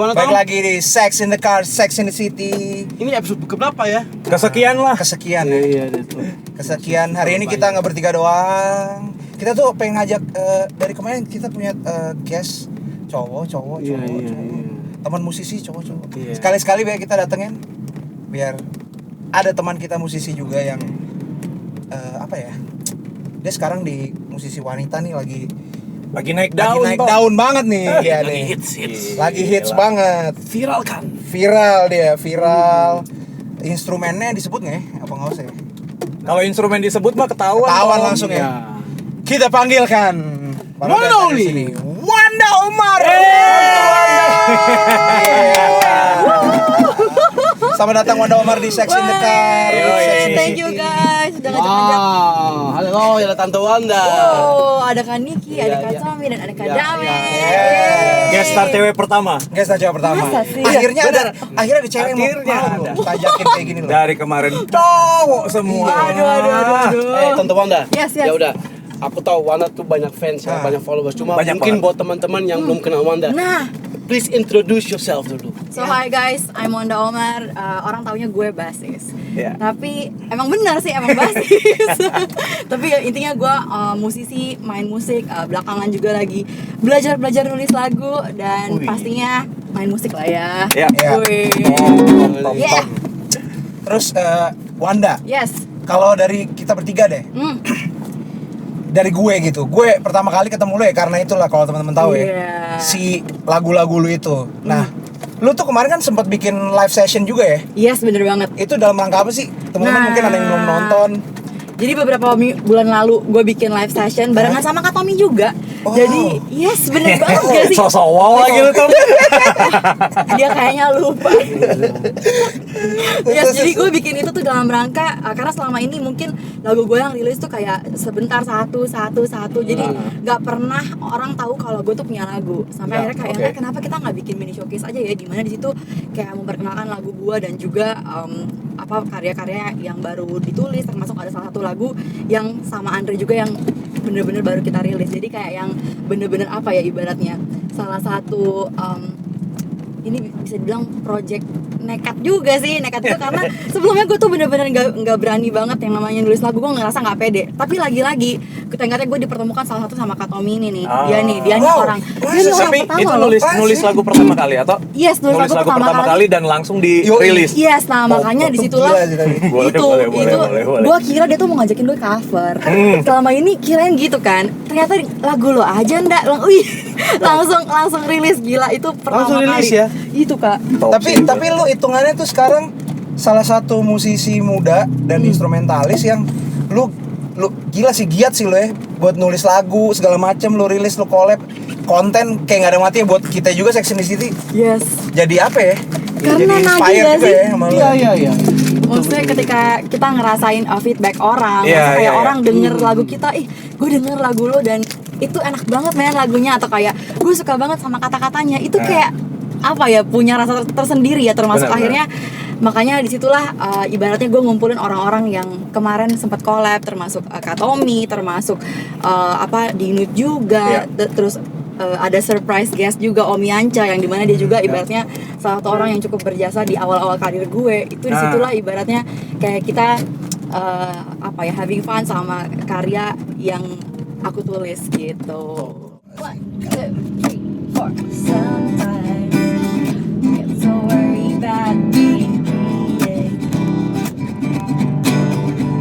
Gimana Baik Tom? lagi di Sex in the Car, Sex in the City. Ini episode keberapa ya? Kesekian lah. Kesekian Iya, ya. itu. Kesekian. Hari ini kita nggak bertiga doang. Kita tuh pengen ngajak dari kemarin kita punya guest cowok. Iya. Teman musisi cowok. Iya. Sekali-sekali biar kita datengin biar ada teman kita musisi juga yang apa ya? Dia sekarang di musisi wanita nih lagi naik daun. naik daun banget nih. Iya Lagi nih. hits. Lagi hits Gila. banget. Viral kan? Viral. Instrumennya disebut nggak ya? Apa nggak usah ya? Kalau instrumen disebut mah ketahuan. Ketahuan Tom. langsung ya. Iya. Kita panggilkan One and only. Wanda Omar. Selamat datang Wanda Omar di Sex in the Car. Thank you guys sudah ngajak-ngajak. Wow, halo, ada Tante Wanda. Oh, ada Kak Niki, ada Kak Iya. Somi, dan ada Kak Iya, Dame. iya. Guest star cewek pertama Guys, cewek pertama. Masa sih? Akhirnya ada akhirnya cewek yang Akhirnya mau ada. kita ajakin kayak gini loh. dari kemarin cowok semua. Aduh. Tante Wanda. Yes. Ya udah. Aku tahu Wanda tuh banyak fans ya, Ah. banyak followers. Cuma Banyak mungkin banget. buat teman-teman yang belum kenal Wanda, Nah, please introduce yourself dulu. so hi guys, I'm Wanda Omar. Orang taunya gue basis. Iya. Tapi emang benar sih, emang basis. Tapi ya, intinya gue musisi, main musik. Belakangan juga lagi belajar nulis lagu dan Wih. pastinya main musik lah ya. Iya. Iya. Wih. Tom. Yeah. Terus Wanda, Yes. kalau dari kita bertiga deh, dari gue gitu. Gue pertama kali ketemu lu ya karena itulah kalau teman-teman tahu ya. Iya. Si lagu-lagu lu itu. Nah, lu tuh kemarin kan sempat bikin live session juga ya. Yes, bener banget. Itu dalam rangka apa sih? Teman-teman Nah. mungkin ada yang belum nonton. Jadi beberapa bulan lalu gue bikin live session barengan sama Kak Tommy juga. Oh. Jadi yes bener banget gak sih? Sosok wow lagi lu Tom. Dia kayaknya lupa. Yes, jadi gue bikin itu tuh dalam rangka karena selama ini mungkin lagu gue yang rilis tuh kayak sebentar satu. Jadi nggak pernah orang tahu kalau gue tuh punya lagu. Sampai Ya, akhirnya kayak oke. kenapa kita nggak bikin mini showcase aja ya, di mana di situ kayak memperkenalkan lagu gue dan juga karya-karya yang baru ditulis, termasuk ada salah satu lagu yang sama Andre juga yang bener-bener baru kita rilis. Jadi kayak yang bener-bener apa ya ibaratnya salah satu ini bisa dibilang project nekat juga karena sebelumnya gue tuh bener-bener nggak berani banget yang namanya nulis lagu. Gue ngerasa nggak pede, tapi lagi-lagi ternyata gue dipertemukan salah satu sama Kak Tommy ini nih. Ah. Dia nih Wow. orang dia nih orang Tapi pertama itu loh. nulis lagu pertama kali atau Yes, nulis lagu pertama kali dan langsung dirilis. Yes, nah makanya disitulah Gila sih tadi. Boleh, itu boleh. gue kira dia tuh mau ngajakin gue cover. Selama ini kirain gitu kan, ternyata lagu lo aja ndak, langsung rilis. Gila, itu pertama Langsung rilis kali ya? itu Kak. Tapi lu hitungannya tuh sekarang salah satu musisi muda dan instrumentalis yang lu gila sih, giat sih lu ya buat nulis lagu segala macem, lu rilis, lu collab, konten kayak nggak ada matinya buat kita juga Sex and the City. Yes, Jadi apa ya? Karena Jadi nagih inspired gak juga sih? ya sama lu. Iya. maksudnya ketika kita ngerasain feedback orang, Iya, kayak iya, iya. orang denger lagu kita, gue denger lagu lo dan itu enak banget men lagunya, atau kayak gue suka banget sama kata-katanya, itu kayak apa ya, punya rasa tersendiri ya, termasuk Benar, akhirnya makanya disitulah ibaratnya gue ngumpulin orang-orang yang kemarin sempat collab, termasuk Kak Tommy, termasuk Dinut juga, terus ada surprise guest juga Om Yanca, yang dimana dia juga ibaratnya salah satu orang yang cukup berjasa di awal-awal karir gue. Itu disitulah ibaratnya kayak kita having fun sama karya yang aku tulis gitu. 1, 2, 3, 4. Sometimes get so worried about being creative.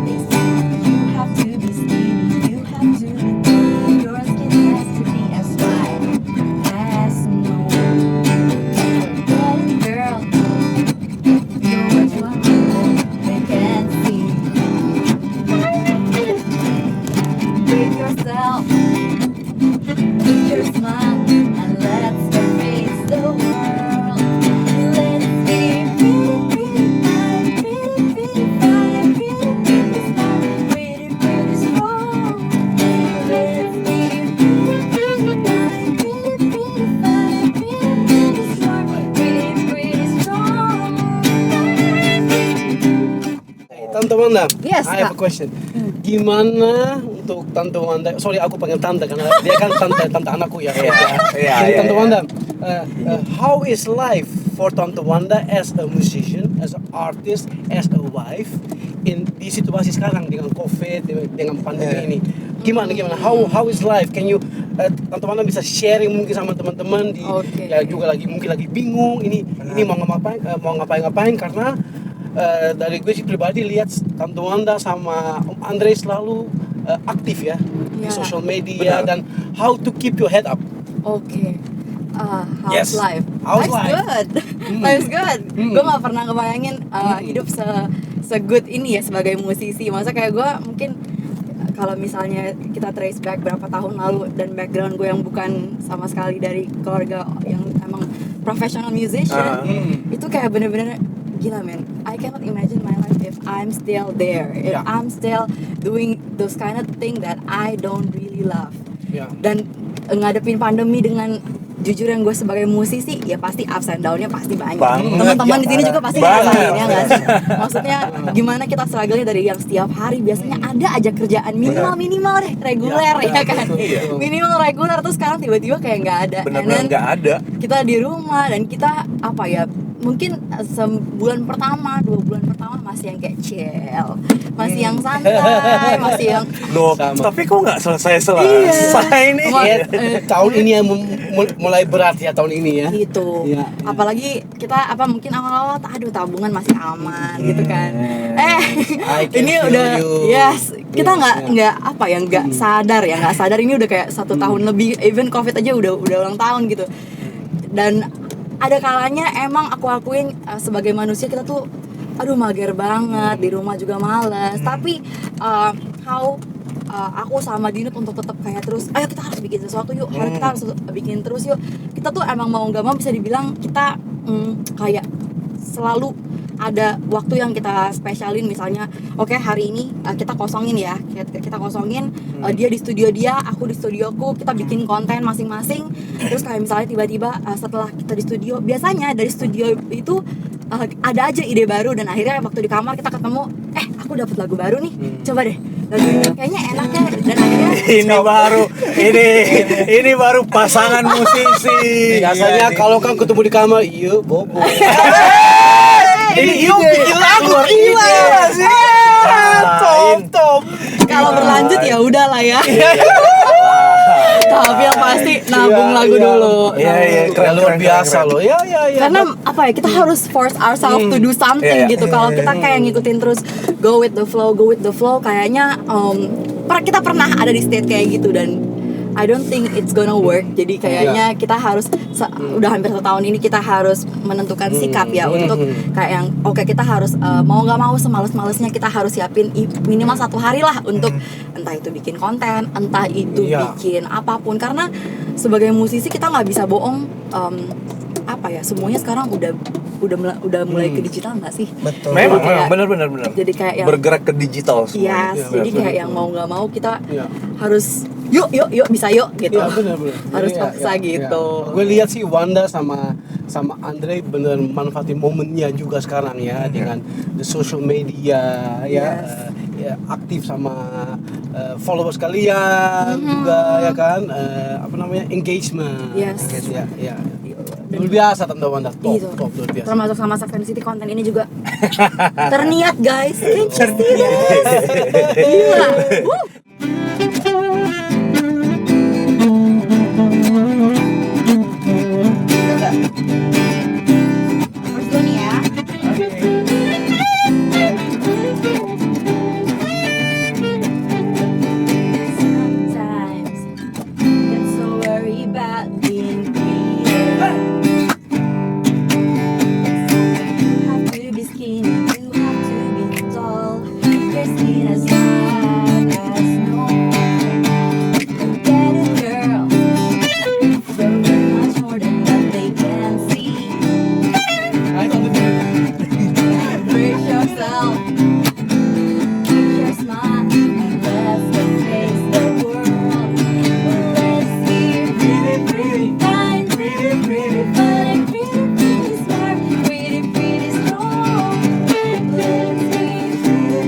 They say you have to be skinny, you have to be thin, your skin has to be as white as snow. But girl, you're what you are, they can't see. Break yourself with your smile and let's face the world. Let's be pretty fine, pretty fine, pretty strong. Let's be pretty fine, pretty strong. Tante Wanda, Yes, I have a Kak. question. Gimana untuk Tante Wanda? Sorry, aku panggil Tante karena dia kan tante anakku ya. Iya. Jadi Tante Wanda, how is life for Tante Wanda as a musician, as an artist, as a wife di situasi sekarang dengan COVID, dengan pandemi ini? Gimana? How is life? Can you Tante Wanda bisa sharing mungkin sama teman-teman ya juga mungkin lagi bingung ini mau ngapain karena dari gue sih pribadi lihat Tante Wanda sama Om Andre selalu aktif ya di social media. Dan how to keep your head up. How's life? How's life? Good. Life's good. Gue nggak pernah ngebayangin hidup se-good ini ya sebagai musisi. Masa kayak gue mungkin kalau misalnya kita trace back berapa tahun lalu dan background gue yang bukan sama sekali dari keluarga yang emang professional musician, itu kayak bener-bener gila men. I cannot imagine my life if I'm still there, if I'm still doing those kind of thing that I don't really love. Dan ngadepin pandemi dengan jujur yang gue sebagai musisi ya pasti ups and down-nya pasti banyak. Teman-teman di sini juga pasti ngerasain ya nggak sih? Maksudnya gimana kita struggle dari yang setiap hari biasanya ada aja kerjaan minimal deh reguler ya kan? Minimal reguler terus sekarang tiba-tiba kayak nggak ada. Benar-benar nggak ada. Kita di rumah dan kita apa ya? Mungkin sebulan pertama, 2 bulan pertama masih yang kayak chill, masih yang santai, masih yang Loh, tapi kok nggak selesai nih? Tahun ini yang mulai berat ya tahun ini ya. Gitu. Apalagi kita mungkin awal-awal aduh tabungan masih aman gitu kan. Ini udah kita nggak sadar ini udah kayak 1 tahun lebih, even COVID aja udah ulang tahun gitu. Dan ada kalanya emang aku akuin sebagai manusia kita tuh mager banget, di rumah juga males. Tapi aku sama Dinut untuk tetap kayak terus ayo kita harus bikin sesuatu yuk, kita harus bikin terus yuk. Kita tuh emang mau nggak mau bisa dibilang kita kayak selalu ada waktu yang kita spesialin, misalnya hari ini kita kosongin ya, kita kosongin dia di studio dia, aku di studioku, kita bikin konten masing-masing. Terus kayak misalnya tiba-tiba setelah kita di studio, biasanya dari studio itu ada aja ide baru dan akhirnya waktu di kamar kita ketemu, aku dapat lagu baru nih, coba deh lagu ini kayaknya enaknya, dan akhirnya ini baru pasangan musisi. Biasanya kalau kan ketemu di kamar, iya bobo. Ini yuk bikin lagu Gila sih. Top. kalau berlanjut ya udah lah ya. Tapi yang pasti nabung lagu dulu. Iya, Keren, luar biasa loh. Ya. Karena kita harus force ourselves to do something gitu. Kalau kita kayak ngikutin terus go with the flow, kayaknya kita pernah ada di state kayak gitu dan I don't think it's gonna work. Jadi kayaknya kita harus udah hampir 1 tahun ini kita harus menentukan sikap ya untuk kayak yang kita harus mau nggak mau semales-malesnya kita harus siapin minimal 1 hari lah untuk entah itu bikin konten, entah itu bikin apapun. Karena sebagai musisi kita nggak bisa bohong. Semuanya sekarang udah mulai ke digital nggak sih? Betul. Memang benar. Jadi kayak yang bergerak ke digital semua. Jadi kayak yang mau nggak mau kita harus yuk bisa yuk gitu. Iya benar. Harus paksa gitu. Gue lihat sih Wanda sama Andre bener manfaatin momennya juga sekarang ya dengan the social media aktif sama followers kalian juga ya kan engagement. Yes. Ya. Luar biasa Tante Wanda, top luar biasa. Termasuk sama Seven City konten ini juga terniat guys. Can't you see this? Gila. First dulu nih ya. Sometimes get so worried about being greedy. You have to be skinny, you have to be tall. Your skin as hard as snow. Get it, girl. So much more than what they can see. Brace yourself. Keep your smile and let's go face the world. Let's be pretty kind, pretty funny, pretty smart, pretty strong. Let's be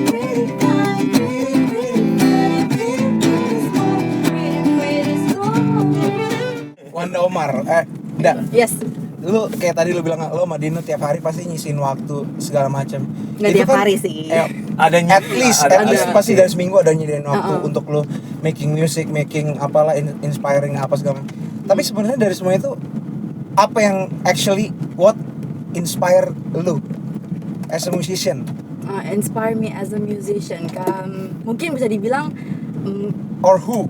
pretty kind, pretty funny, pretty smart, pretty strong. Wanda Omar, Nggak. Yes. Lu kayak tadi lu bilang lu sama Dino tiap hari pasti nyisin waktu segala macam. Nggak Itu tiap hari sih. Adanya At least pasti dari seminggu ada nyediain waktu untuk lu making music, making apalah inspiring apa segala macam. Tapi sebenarnya dari semua itu apa yang actually what inspire lu as a musician? Inspire me as a musician. Mungkin bisa dibilang Or who?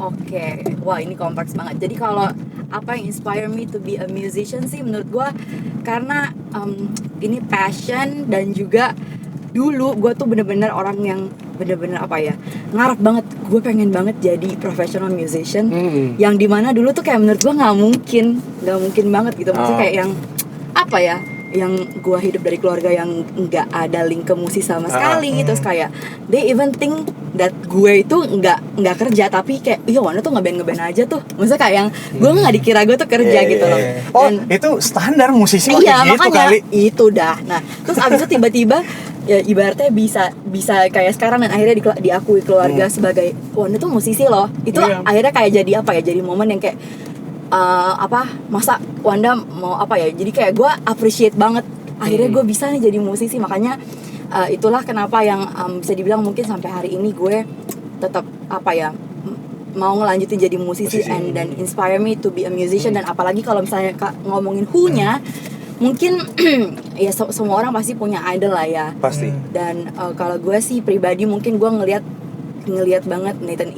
Oke, wah ini kompleks banget. Jadi kalau apa yang inspire me to be a musician sih menurut gue karena ini passion dan juga dulu gue tuh bener-bener orang yang bener-bener apa ya ngarep banget, gue pengen banget jadi professional musician yang dimana dulu tuh kayak menurut gue nggak mungkin banget gitu, maksudnya kayak yang apa ya, yang gue hidup dari keluarga yang nggak ada link ke musik sama sekali, terus kayak they even think that gue itu nggak kerja tapi kayak iya Wanda tuh ngeband aja tuh, maksudnya kayak yang gue nggak dikira gue tuh kerja gitu loh. Oh, Dan, itu standar musisi iya kayak gitu makanya kali. itu dah. Nah terus abis itu tiba-tiba ya ibaratnya bisa kayak sekarang dan akhirnya diakui keluarga sebagai Wanda tuh musisi loh. Itu akhirnya kayak jadi apa ya, jadi momen yang kayak masa Wanda mau apa ya, jadi kayak gue appreciate banget akhirnya gue bisa nih jadi musisi. Makanya itulah kenapa yang bisa dibilang mungkin sampai hari ini gue tetap apa ya mau ngelanjutin jadi musisi and then inspire me to be a musician. Dan apalagi kalau misalnya ngomongin who-nya mungkin ya semua orang pasti punya idol lah ya Pasti. dan kalau gue sih pribadi mungkin gue ngelihat banget Nathan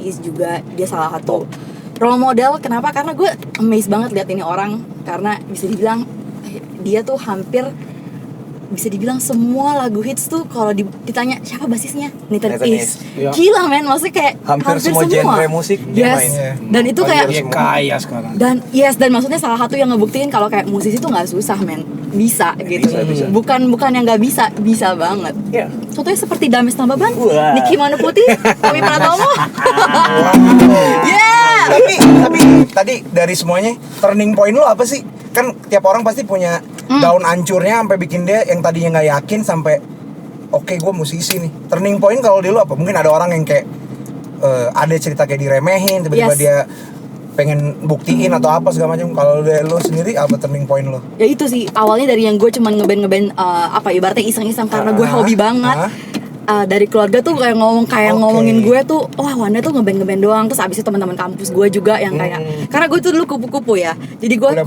East juga dia salah satu role model. Kenapa? Karena gue amazed banget lihat ini orang, karena bisa dibilang dia tuh hampir bisa dibilang semua lagu hits tuh kalau ditanya siapa basisnya, Nathan East. Gila men, maksudnya kayak hampir semua genre musik dia main. Dan itu kayak Dia kaya sekarang. dan maksudnya salah satu yang ngebuktiin kalau kayak musisi tuh nggak susah men, bisa gitu. Bisa. Bukan yang nggak bisa banget. Iya. Contohnya seperti Dames Nambaban, Wah. Niki Manu Putih, Tommy Pratomo. Yeah. Tapi tadi dari semuanya turning point lu apa sih? Kan tiap orang pasti punya daun ancurnya sampai bikin dia yang tadinya nggak yakin sampai oke, gue musisi nih. Turning point kalau di lu apa? Mungkin ada orang yang kayak ada cerita kayak diremehin, tiba-tiba dia pengen buktiin atau apa segala macam. Kalau dari lu sendiri apa turning point lu? Ya itu sih awalnya dari yang gue cuman ngeband apa ibaratnya iseng-iseng karena gue hobi banget. Dari keluarga tuh kayak ngomongin gue tuh, wah Wanda tuh ngeband doang. Terus abis itu teman-teman kampus gue juga yang kayak karena gue tuh dulu kupu-kupu ya, jadi gue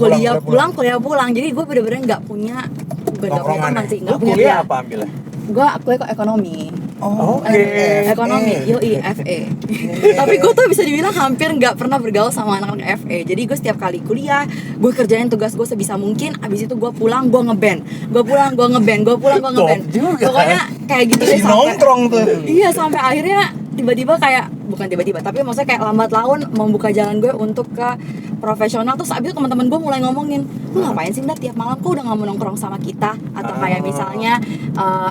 kuliah pulang, jadi gue bener-bener nggak punya teman sih, nggak punya. Kuliah apa ambilnya? Gue kok ekonomi. Oke. Ekonomi, yoi FE. Tapi gue tuh bisa dibilang hampir nggak pernah bergaul sama anak-anak FE. Jadi gue setiap kali kuliah, gue kerjain tugas gue sebisa mungkin. Abis itu gue pulang, gue ngeband. Pokoknya kayak gitu deh sampai Nongkrong tuh. Iya, sampai akhirnya tiba-tiba kayak bukan tiba-tiba, tapi maksudnya kayak lambat laun membuka jalan gue untuk ke profesional. Terus abis itu teman-teman gue mulai ngomongin, lu ngapain sih tiap malam kok udah nggak mau nongkrong sama kita? Atau kayak misalnya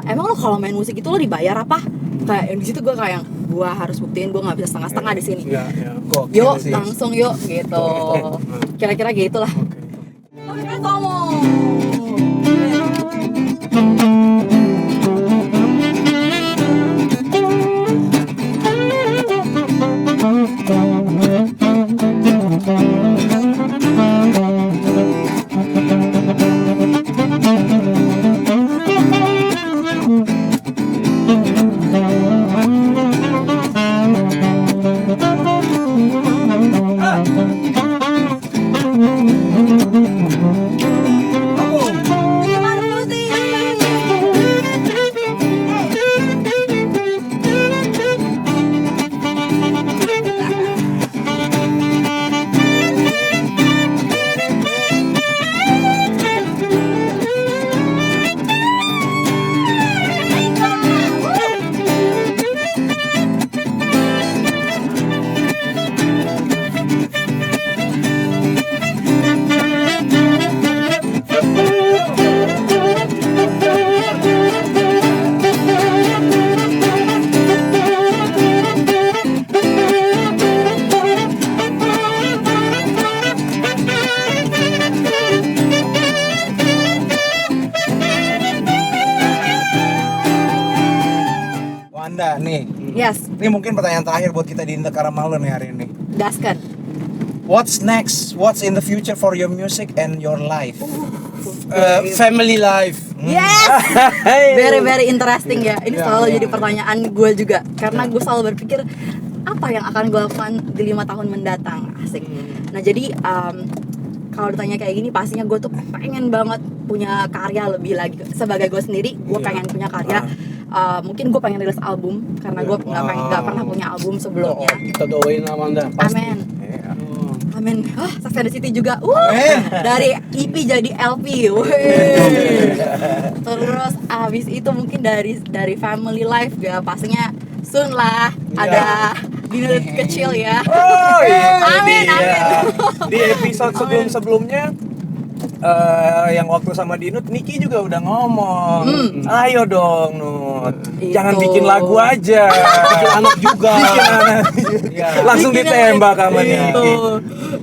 emang lu kalau main musik itu lu dibayar apa? Kayak di situ gue kayak gue harus buktiin gue nggak bisa setengah-setengah di sini. Yuk langsung yuk gitu. Kira-kira gitulah. Oke, kamu. Wanda nih. Yes, Ini mungkin pertanyaan terakhir buat kita di Indekara Malu nih hari ini. gaskan. What's next? What's in the future for your music and your life? Family life. Yes, very very interesting ya. Ini selalu jadi pertanyaan gue juga, karena gue selalu berpikir apa yang akan gue lakukan di 5 tahun mendatang. Asik. Nah jadi kalau ditanya kayak gini, pastinya gue tuh pengen banget punya karya lebih lagi. Sebagai gue sendiri, gue pengen punya karya. Mungkin gue pengen rilis album, karena gue nggak pernah punya album sebelumnya. Kita doain Amanda pasti. Amin. Amin. Success and the City juga. Dari EP jadi LP. Terus abis itu mungkin dari family life ya, pastinya soon lah ada dinner kecil ya. Oh iya. Amin, amin. Di episode sebelum-sebelumnya yang waktu sama Dinut, Niki juga udah ngomong, ayo dong Nut, jangan bikin lagu aja, Bikin anak juga. Langsung ditembak sama Niki.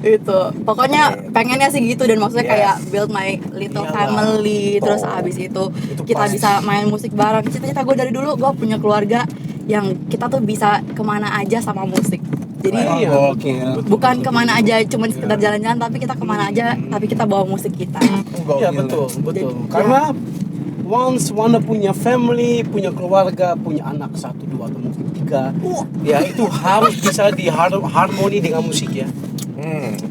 Itu pokoknya pengennya sih gitu, dan maksudnya kayak build my little family. Terus abis itu kita bisa main musik bareng. Cita-cita gue dari dulu, gue punya keluarga yang kita tuh bisa kemana aja sama musik. Jadi bukan kemana aja cuma sekedar jalan-jalan, tapi kita kemana aja tapi kita bawa musik kita. Iya betul. Karena once Wanda punya family, punya keluarga, punya anak 1, 2 atau mungkin 3, ya itu harus bisa harmoni dengan musik ya.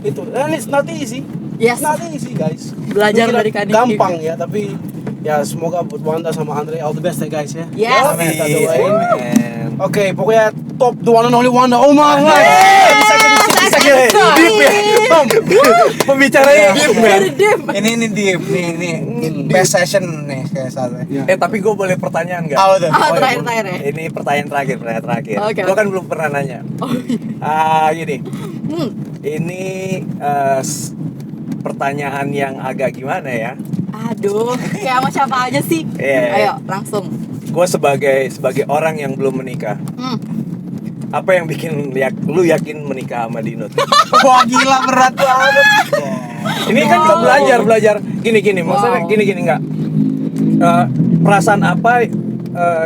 Itu, and it's not easy. Yes. Not easy guys. Belajar dari Kadiki. Gampang ya, tapi ya semoga buat Wanda sama Andre all the best ya guys ya. Yes. Kita doain. Oke, pokoknya top the one and only Wanda Omar. Deep ya, pembicaranya deep man. Ini deep, nih best session nih kayak saatnya. Tapi gue boleh pertanyaan nggak? Terakhir ya. Ini pertanyaan terakhir. Oke. Gue kan belum pernah nanya. Gini. Ini pertanyaan yang agak gimana ya? Aduh, kayak sama siapa aja sih? Ayo, langsung. Gue sebagai orang yang belum menikah, apa yang bikin lu yakin menikah sama Dinut? Wah gila, berat banget. Ini kan belajar gini maksudnya gini nggak, perasaan apa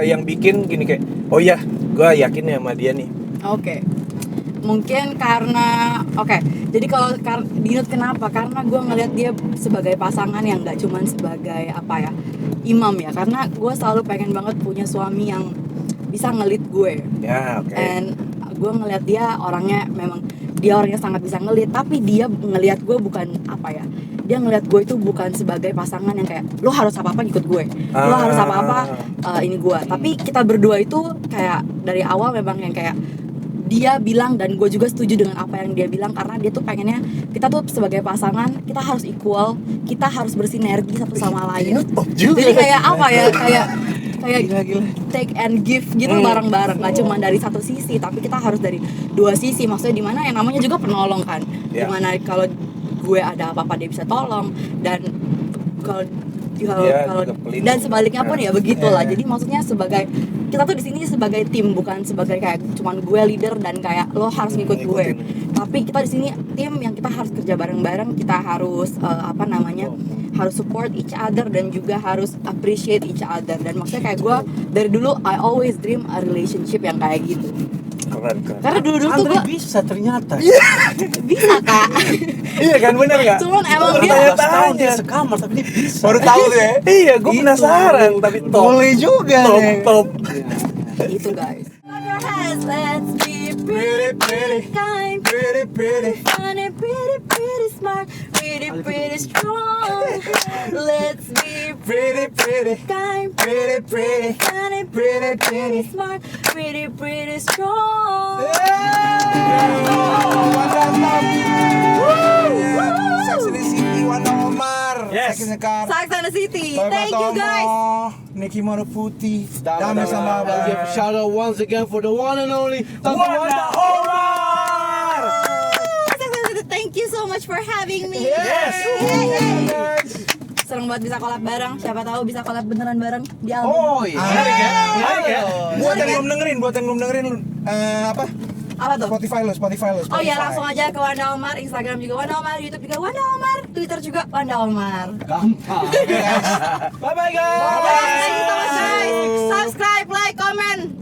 yang bikin gini kayak oh ya gue yakin ya sama dia nih. Oke. Mungkin karena jadi kalau Dinut kenapa? Karena gue ngeliat dia sebagai pasangan yang nggak cuman sebagai imam ya, karena gue selalu pengen banget punya suami yang bisa ngelit gue. And gue ngeliat dia orangnya sangat bisa ngelit, tapi dia ngeliat gue bukan dia ngeliat gue itu bukan sebagai pasangan yang kayak lo harus apa-apa ikut gue, lo harus apa-apa ini gue. Tapi kita berdua itu kayak dari awal memang yang kayak dia bilang, dan gue juga setuju dengan apa yang dia bilang, karena dia tuh pengennya kita tuh sebagai pasangan kita harus equal, kita harus bersinergi satu sama lain. Jadi kayak kayak gila. Take and give gitu bareng-bareng, nggak cuma dari satu sisi, tapi kita harus dari dua sisi. Maksudnya dimana yang namanya juga penolong kan, dimana kalau gue ada apa-apa dia bisa tolong, dan kalau dan sebaliknya pun ya begitulah. Jadi maksudnya kita tuh di sini sebagai tim, bukan sebagai kayak cuman gue leader dan kayak lo harus ngikut gue. Tapi kita di sini tim yang kita harus kerja bareng-bareng, kita harus harus support each other dan juga harus appreciate each other. Dan maksudnya kayak gue dari dulu I always dream a relationship yang kayak gitu. Keren. Karena dulu tuh gue bisa ternyata. bisa kak. Iya kan, bener nggak? Cuman emang dia 12 tahun dia sekamar tapi dia bisa. Baru tahu tuh ya. Iya, gue penasaran, tapi Boleh juga nih. top. Itu guys. Let's be pretty kind, Pretty. funny, pretty smart, pretty strong. Let's be Pretty. kind, Pretty. funny, pretty smart, pretty strong. Sex and the City, Wanda Omar. Yes. Sex and the City. Thank you guys. Niki Moro Putih. Dame sama give a shout out once again for the one and only Wanda Omar. Thank you so much for having me. Yes. Seneng banget bisa collab bareng. Siapa tahu bisa collab beneran bareng di album. Oh iya. Buat yang belum dengerin Apa tuh? Spotify lo. Oh ya, langsung aja ke Wanda Omar, Instagram juga Wanda Omar, YouTube juga Wanda Omar, Twitter juga Wanda Omar. Gampang. Bye bye guys. Thank you so much guys. Subscribe, like, comment.